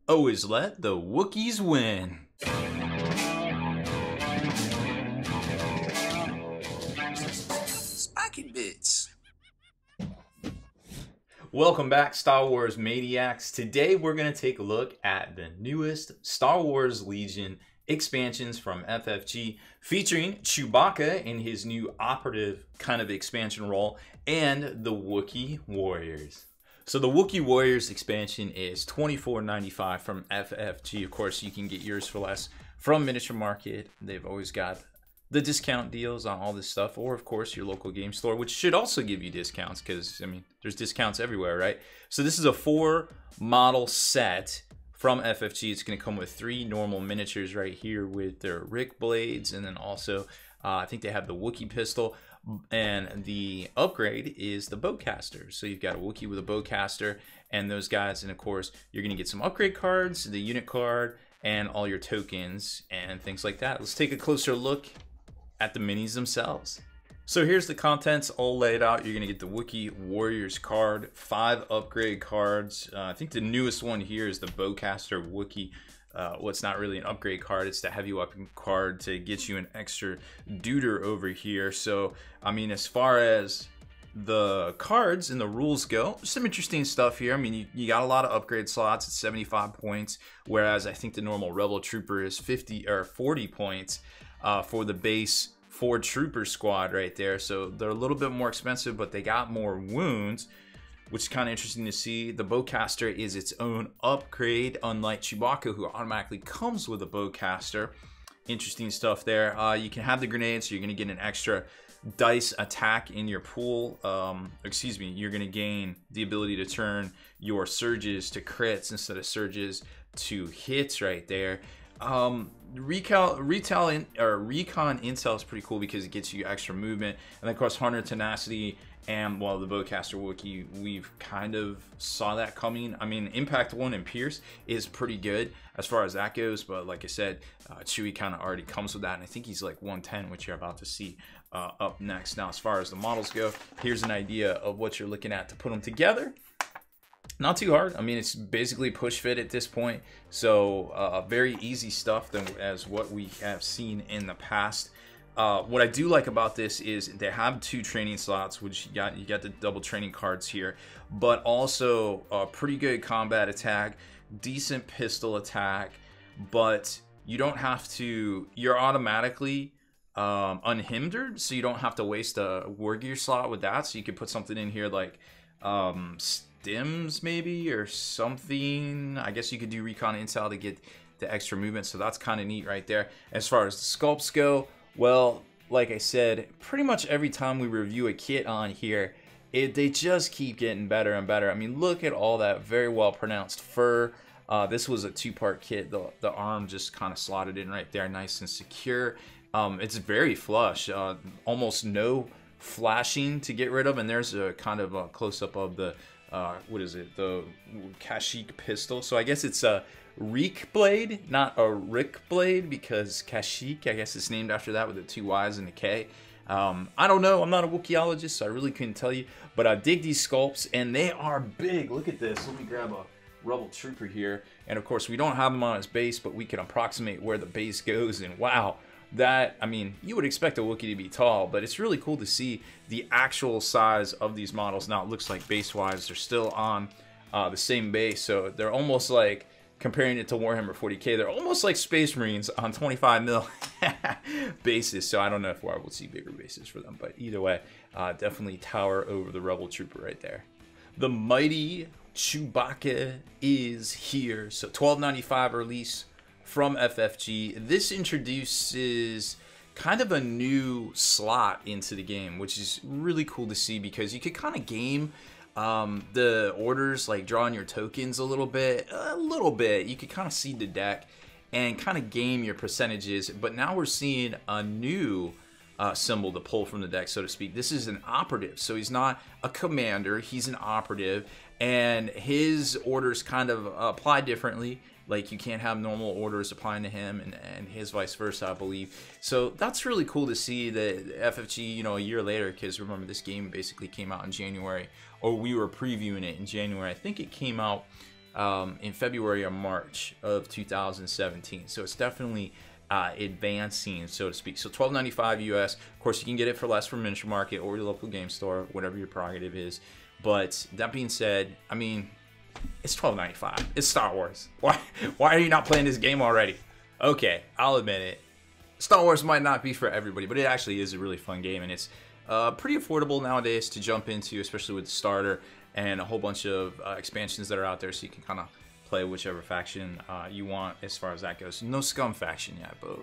Always let the Wookiees win. Spiky bits. Welcome back, Star Wars Maniacs. Today we're going to take a look at the newest Star Wars Legion expansions from FFG, featuring Chewbacca in his new operative kind of expansion role and the Wookie Warriors. So the Wookie Warriors expansion is $24.95 from FFG. Of course, you can get yours for less from Miniature Market. They've always got the discount deals on all this stuff, or of course your local game store, which should also give you discounts because, I mean, there's discounts everywhere, right? So this is a 4-model set from FFG. It's going to come with 3 normal miniatures right here with their Rick blades, and then also I think they have the Wookie pistol, and the upgrade is the bowcaster. So you've got a Wookie with a bowcaster and those guys, and of course you're going to get some upgrade cards, the unit card, and all your tokens and things like that. Let's take a closer look at the minis themselves. So here's the contents all laid out. You're gonna get the Wookie Warriors card, 5 upgrade cards. I think the newest one here is the Bowcaster Wookie. Well, it's not really an upgrade card, it's the heavy weapon card to get you an extra duder over here. So, I mean, as far as the cards and the rules go, some interesting stuff here. I mean, you got a lot of upgrade slots at 75 points, whereas I think the normal Rebel Trooper is 50 or 40 points for the base 4 Trooper squad right there. So they're a little bit more expensive, but they got more wounds, which is kind of interesting to see. The Bowcaster is its own upgrade, unlike Chewbacca, who automatically comes with a Bowcaster. Interesting stuff there. You can have the grenades, so you're going to get an extra dice attack in your pool. Excuse me, you're going to gain the ability to turn your surges to crits instead of surges to hits right there. Recon intel is pretty cool because it gets you extra movement, and of course Hunter tenacity and, well, the Bowcaster Wookie, we've kind of saw that coming. I mean, Impact 1 and Pierce is pretty good as far as that goes, but like I said, Chewie kind of already comes with that, and I think he's like 110, which you're about to see up next. Now, as far as the models go, here's an idea of what you're looking at to put them together. Not too hard. I mean, it's basically push fit at this point, so very easy stuff as what we have seen in the past. What I do like about this is they have 2 training slots, which you got the double training cards here, but also a pretty good combat attack, decent pistol attack, but you don't have to, you're automatically unhindered, so you don't have to waste a war gear slot with that. So you could put something in here like stims maybe, or something. I guess you could do recon intel to get the extra movement, so that's kind of neat right there. As far as the sculpts go, well, like I said, pretty much every time we review a kit on here, they just keep getting better and better. I mean, look at all that very well pronounced fur. This was a 2-part kit. The arm just kind of slotted in right there, nice and secure. It's very flush, almost no flashing to get rid of, and there's a kind of a close-up of the what is it, the Kashyyyk pistol. So I guess it's a Reek blade, not a Rick blade, because Kashyyyk, I guess it's named after that with the 2 Y's and a K. I don't know, I'm not a Wookieologist, so I really couldn't tell you, but I dig these sculpts, and they are big. Look at this. Let me grab a Rebel Trooper here, and of course we don't have him on his base, but we can approximate where the base goes, and wow, that, I mean, you would expect a Wookiee to be tall, but it's really cool to see the actual size of these models. Now it looks like base-wise they're still on the same base, so they're almost like, comparing it to Warhammer 40K, they're almost like Space Marines on 25 mil bases. So I don't know if we'll see bigger bases for them, but either way, definitely tower over the Rebel Trooper right there. The mighty Chewbacca is here. So $12.95 release from FFG. This introduces kind of a new slot into the game, which is really cool to see because you could kind of game the orders, like drawing your tokens a little bit. You could kind of seed the deck and kind of game your percentages, but now we're seeing a new symbol to pull from the deck, so to speak. This is an operative, so he's not a commander, he's an operative, and his orders kind of apply differently. Like, you can't have normal orders applying to him and his vice versa, I believe. So that's really cool to see that FFG, you know, a year later, because remember, this game basically came out in January, or we were previewing it in January. I think it came out in February or March of 2017. So it's definitely advancing, so to speak. So $12.95 US. Of course, you can get it for less from Miniature Market or your local game store, whatever your prerogative is. But that being said, I mean, it's $12.95. It's Star Wars. Why are you not playing this game already? Okay, I'll admit it. Star Wars might not be for everybody, but it actually is a really fun game, and it's pretty affordable nowadays to jump into, especially with the starter and a whole bunch of expansions that are out there, so you can kind of play whichever faction you want as far as that goes. No Scum faction yet, but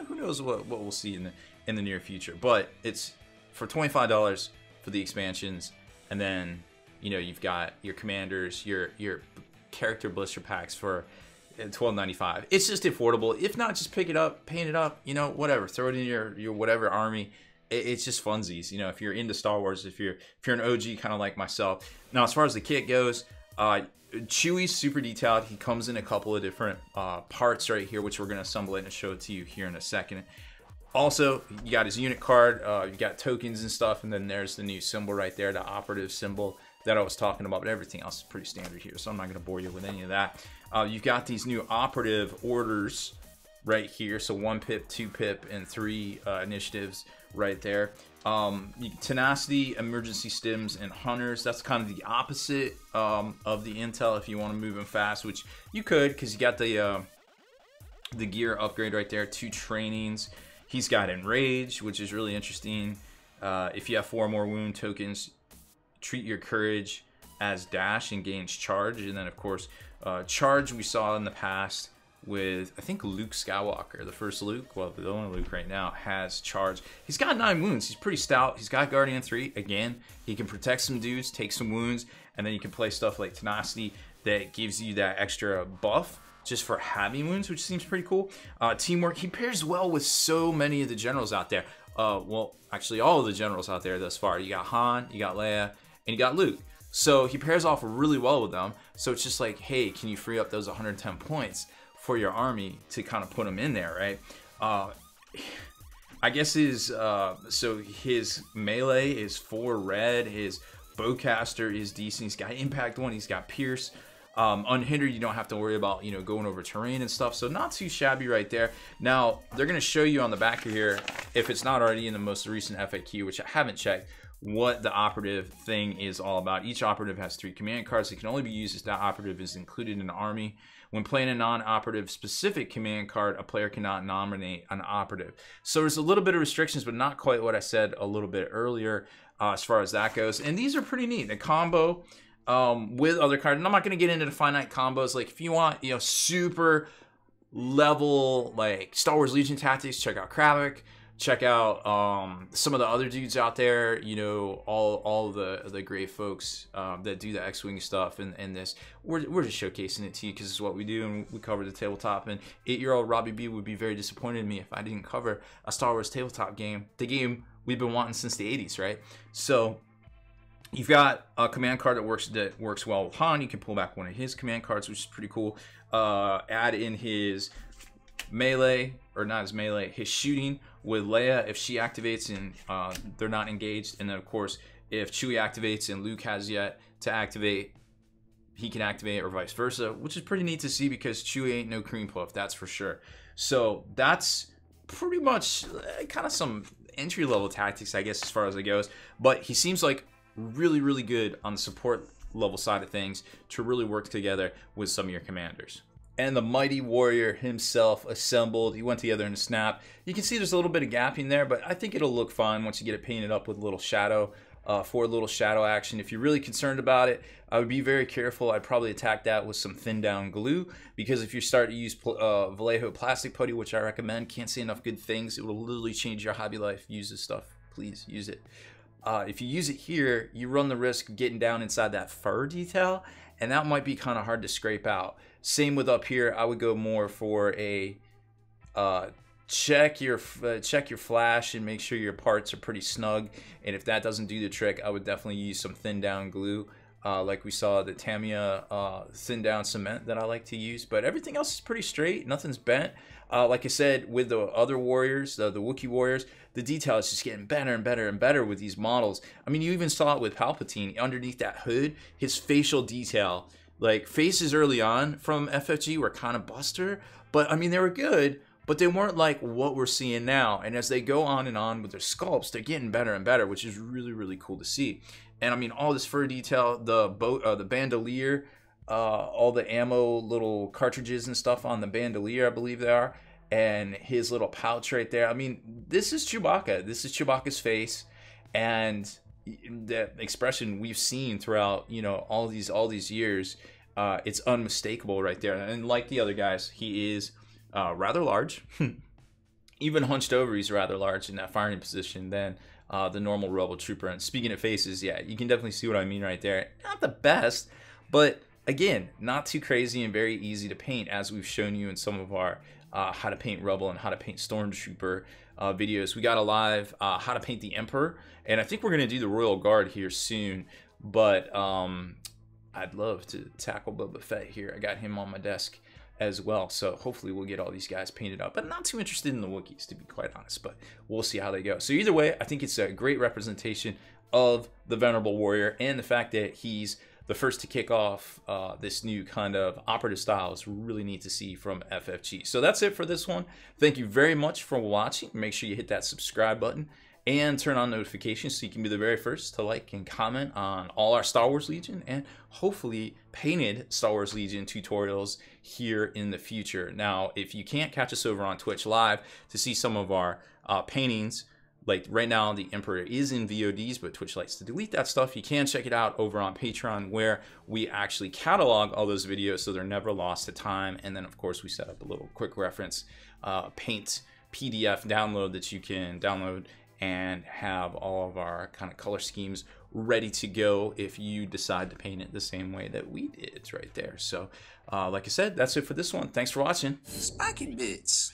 who knows what we'll see in the near future. But it's for $25 for the expansions, and then you've got your commanders, your character blister packs for $12.95. It's just affordable. If not, just pick it up, paint it up, whatever. Throw it in your whatever army. It's just funsies. If you're into Star Wars, if you're an OG kind of like myself. Now, as far as the kit goes, Chewie's super detailed. He comes in a couple of different parts right here, which we're going to assemble it and show it to you here in a second. Also, you got his unit card, you got tokens and stuff, and then there's the new symbol right there, the operative symbol that I was talking about, but everything else is pretty standard here, so I'm not going to bore you with any of that. You've got these new operative orders right here, so 1 pip, 2 pip, and 3 initiatives right there. Tenacity, emergency stims, and hunters. That's kind of the opposite of the intel if you want to move them fast, which you could, because you got the gear upgrade right there, 2 trainings. He's got enrage, which is really interesting. If you have 4 more wound tokens, treat your courage as dash and gains charge. And then of course charge we saw in the past with, I think, Luke Skywalker, the first Luke, well, the only Luke right now, has charge. He's got 9 wounds. He's pretty stout. He's got Guardian 3. Again, he can protect some dudes, take some wounds, and then you can play stuff like Tenacity that gives you that extra buff just for having wounds, which seems pretty cool. Teamwork, he pairs well with so many of the generals out there. Well, actually all of the generals out there thus far. You got Han, you got Leia, and you got Luke. So he pairs off really well with them. So it's just like, hey, can you free up those 110 points for your army to kind of put them in there, right? I guess so his melee is 4 red, his bowcaster is decent, he's got impact 1, he's got pierce. Unhindered, you don't have to worry about, going over terrain and stuff, so not too shabby right there. Now, they're going to show you on the back of here, if it's not already in the most recent FAQ, which I haven't checked, what the operative thing is all about. Each operative has 3 command cards that can only be used if that operative is included in an army. When playing a non-operative specific command card, a player cannot nominate an operative. So there's a little bit of restrictions, but not quite what I said a little bit earlier as far as that goes. And these are pretty neat. The combo with other cards, and I'm not going to get into the finite combos. Like if you want, super level like Star Wars Legion tactics, check out Kravik. Check out some of the other dudes out there, all the great folks that do the X-Wing stuff and this. We're just showcasing it to you because it's what we do, and we cover the tabletop. And 8-year-old Robbie B would be very disappointed in me if I didn't cover a Star Wars tabletop game, the game we've been wanting since the 80s, right? So you've got a command card that works well with Han. You can pull back one of his command cards, which is pretty cool. Add in his melee, or not his melee, his shooting with Leia if she activates and they're not engaged. And then of course, if Chewie activates and Luke has yet to activate, he can activate, or vice versa, which is pretty neat to see because Chewie ain't no cream puff, that's for sure. So that's pretty much kind of some entry level tactics, I guess, as far as it goes. But he seems like really, really good on the support level side of things to really work together with some of your commanders. And the mighty warrior himself assembled. He went together in a snap. You can see there's a little bit of gapping there, but I think it'll look fine once you get it painted up with a little shadow, for a little shadow action. If you're really concerned about it, I would be very careful. I'd probably attack that with some thin down glue, because if you start to use Vallejo plastic putty, which I recommend, can't say enough good things, it will literally change your hobby life. Use this stuff, please use it. If you use it here, you run the risk of getting down inside that fur detail, and that might be kind of hard to scrape out. Same with up here. I would go more for a check your flash and make sure your parts are pretty snug. And if that doesn't do the trick, I would definitely use some thin down glue, like we saw the Tamiya thin down cement that I like to use. But everything else is pretty straight. Nothing's bent. Like I said, with the other warriors, the Wookiee warriors, the detail is just getting better and better and better with these models. I mean, you even saw it with Palpatine underneath that hood. His facial detail Like, faces early on from FFG were kind of buster, but I mean, they were good, but they weren't like what we're seeing now. And as they go on and on with their sculpts, they're getting better and better, which is really, really cool to see. And I mean, all this fur detail, the bandolier, all the ammo little cartridges and stuff on the bandolier, I believe they are, and his little pouch right there. I mean, this is Chewbacca. This is Chewbacca's face, and the expression we've seen throughout, you know, all these years, it's unmistakable right there. And like the other guys, he is rather large. Even hunched over, he's rather large in that firing position than the normal Rebel Trooper. And speaking of faces, yeah, you can definitely see what I mean right there. Not the best, but again, not too crazy and very easy to paint, as we've shown you in some of our how to paint Rebel and how to paint Stormtrooper videos. We got a live how to paint the Emperor, and I think we're going to do the Royal Guard here soon, but I'd love to tackle Boba Fett here. I got him on my desk as well, so hopefully we'll get all these guys painted up, but not too interested in the Wookiees, to be quite honest, but we'll see how they go. So either way, I think it's a great representation of the Venerable Warrior, and the fact that he's the first to kick off this new kind of operative style is really neat to see from FFG. So that's it for this one. Thank you very much for watching. Make sure you hit that subscribe button and turn on notifications so you can be the very first to like and comment on all our Star Wars Legion and hopefully painted Star Wars Legion tutorials here in the future. Now, if you can't catch us over on Twitch Live to see some of our paintings, like right now the Emperor is in VODs, but Twitch likes to delete that stuff. You can check it out over on Patreon, where we actually catalog all those videos so they're never lost to time. And then of course we set up a little quick reference paint PDF download that you can download and have all of our kind of color schemes ready to go if you decide to paint it the same way that we did. It's right there. So like I said, that's it for this one. Thanks for watching. Spiking bits.